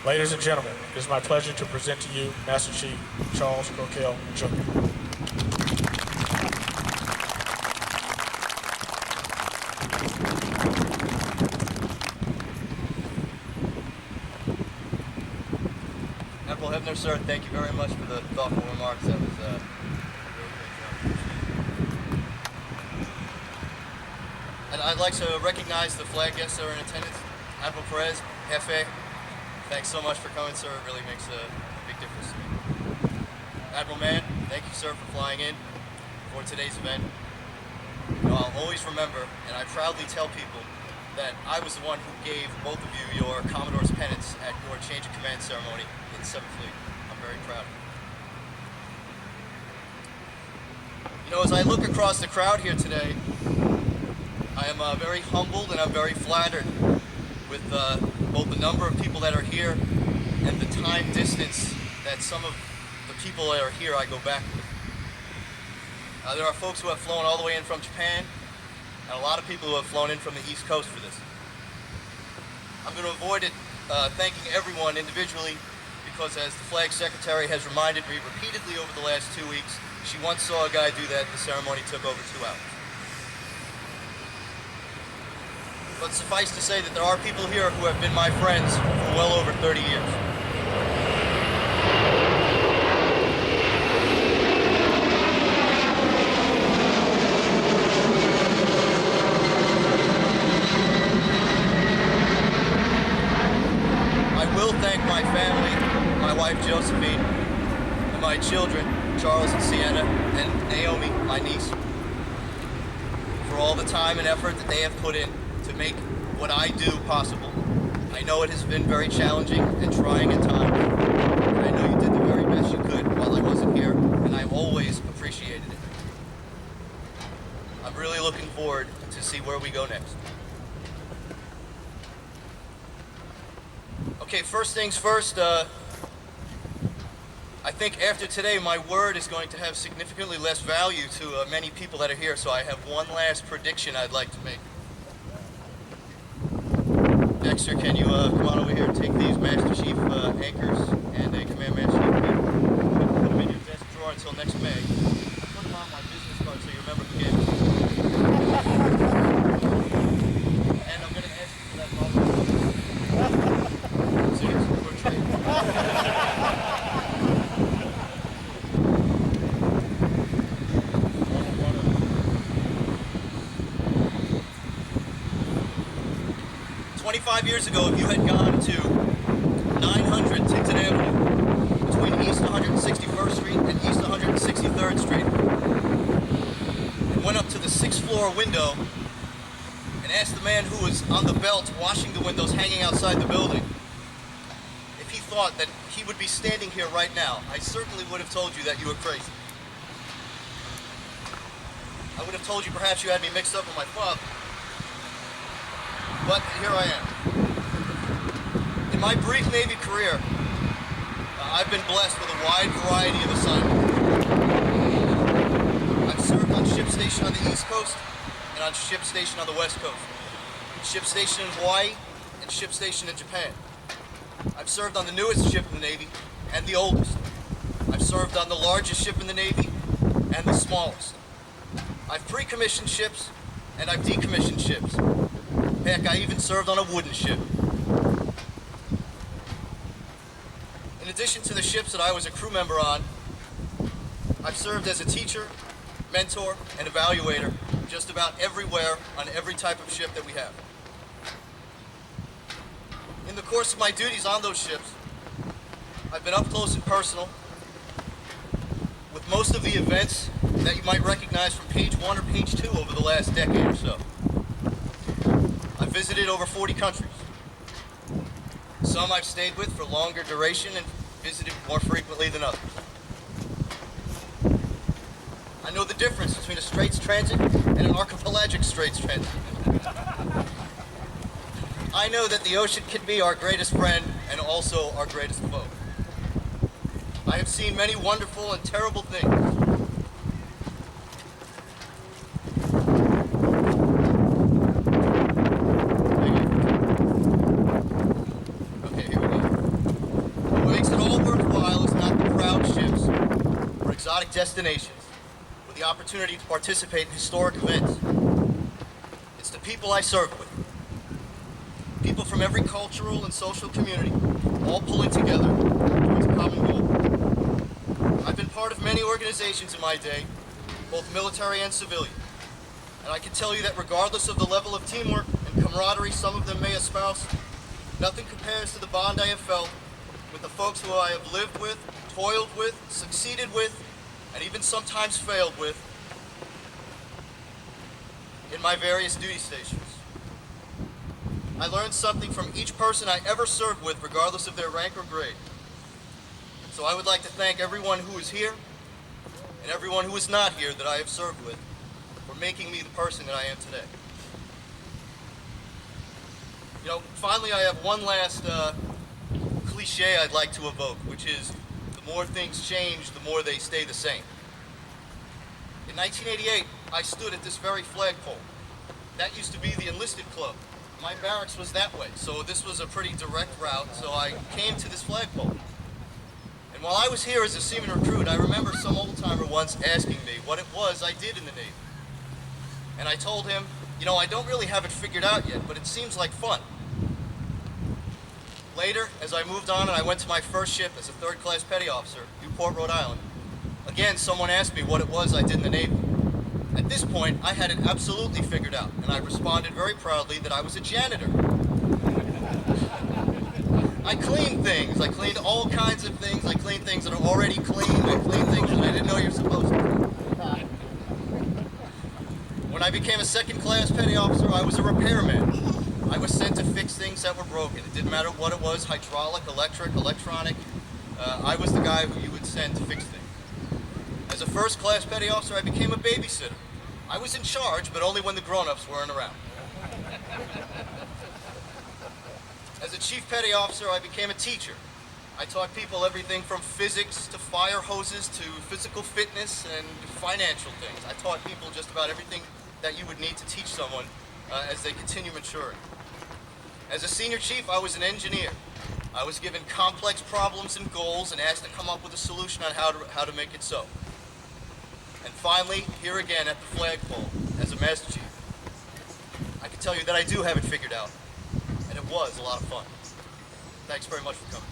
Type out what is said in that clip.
Ladies and gentlemen, it is my pleasure to present to you Master Chief Charles Krokel, Jr. Admiral Hebner, sir, thank you very much for the thoughtful remarks. That was really great. And I'd like to recognize the flag guests that are in attendance. Admiral Perez, Jefe, thanks so much for coming, sir. It really makes a big difference to me. Admiral Mann, thank you, sir, for flying in for today's event. You know, I'll always remember, and I proudly tell people, that I was the one who gave both of you your Commodore's pennants at your change of command ceremony in 7th Fleet. I'm very proud. You know, as I look across the crowd here today, I am very humbled and I'm very flattered with both the number of people that are here and the time distance that some of the people that are here I go back with. There are folks who have flown all the way in from Japan, and a lot of people who have flown in from the East Coast for this. I'm going to avoid it thanking everyone individually because, as the Flag Secretary has reminded me repeatedly over the last 2 weeks, she once saw a guy do that. The ceremony took over 2 hours. But suffice to say that there are people here who have been my friends for well over 30 years. Thank my family, my wife Josephine, and my children, Charles and Sienna, and Naomi, my niece, for all the time and effort that they have put in to make what I do possible. I know it has been very challenging and trying at times, and I know you did the very best you could while I wasn't here, and I always appreciated it. I'm really looking forward to see where we go next. Okay, first things first, I think after today my word is going to have significantly less value to many people that are here, so I have one last prediction I'd like to make. Dexter, can you come on over here and take these Master Chief anchors and a Command Master Chief? Put them in your desk drawer until next May. I put them on my business card so you remember who gave them. And I'm going to ask you for that bottle. 25 years ago, if you had gone to 900 Tinton Avenue between East 161st Street and East 163rd Street and went up to the 6th floor window and asked the man who was on the belt washing the windows hanging outside the building if he thought that he would be standing here right now, I certainly would have told you that you were crazy. I would have told you perhaps you had me mixed up with my father. But here I am. In my brief Navy career, I've been blessed with a wide variety of assignments. I've served on ship station on the East Coast and on ship station on the West Coast, ship station in Hawaii and ship station in Japan. I've served on the newest ship in the Navy and the oldest. I've served on the largest ship in the Navy and the smallest. I've pre-commissioned ships and I've decommissioned ships. Heck, I even served on a wooden ship. In addition to the ships that I was a crew member on, I've served as a teacher, mentor, and evaluator just about everywhere on every type of ship that we have. In the course of my duties on those ships, I've been up close and personal with most of the events that you might recognize from page 1 or page 2 over the last decade or so. I've visited over 40 countries. Some I've stayed with for longer duration and visited more frequently than others. I know the difference between a Straits transit and an archipelagic Straits transit. I know that the ocean can be our greatest friend and also our greatest foe. I have seen many wonderful and terrible things. exotic destinations with the opportunity to participate in historic events. It's the people I serve with. People from every cultural and social community, all pulling together towards a common goal. I've been part of many organizations in my day, both military and civilian, and I can tell you that regardless of the level of teamwork and camaraderie some of them may espouse, nothing compares to the bond I have felt with the folks who I have lived with, toiled with, succeeded with, and even sometimes failed with in my various duty stations. I learned something from each person I ever served with, regardless of their rank or grade. So I would like to thank everyone who is here and everyone who is not here that I have served with for making me the person that I am today. You know, finally I have one last cliche I'd like to evoke, which is the more things change, the more they stay the same. In 1988, I stood at this very flagpole. That used to be the enlisted club. My barracks was that way, so this was a pretty direct route, so I came to this flagpole. And while I was here as a seaman recruit, I remember some old-timer once asking me what it was I did in the Navy. And I told him, you know, I don't really have it figured out yet, but it seems like fun. Later, as I moved on and I went to my first ship as a third-class petty officer, Newport, Rhode Island, again, someone asked me what it was I did in the Navy. At this point, I had it absolutely figured out, and I responded very proudly that I was a janitor. I cleaned things. I cleaned all kinds of things. I cleaned things that are already clean. I cleaned things that I didn't know you're supposed to. When I became a second-class petty officer, I was a repairman. I was sent to fix things that were broken. It didn't matter what it was, hydraulic, electric, electronic. I was the guy who you would send to fix things. As a first-class petty officer, I became a babysitter. I was in charge, but only when the grown-ups weren't around. As a chief petty officer, I became a teacher. I taught people everything from physics to fire hoses to physical fitness and financial things. I taught people just about everything that you would need to teach someone as they continue maturing. As a senior chief, I was an engineer. I was given complex problems and goals and asked to come up with a solution on how to make it so. And finally, here again at the flagpole, as a Master Chief, I can tell you that I do have it figured out, and it was a lot of fun. Thanks very much for coming.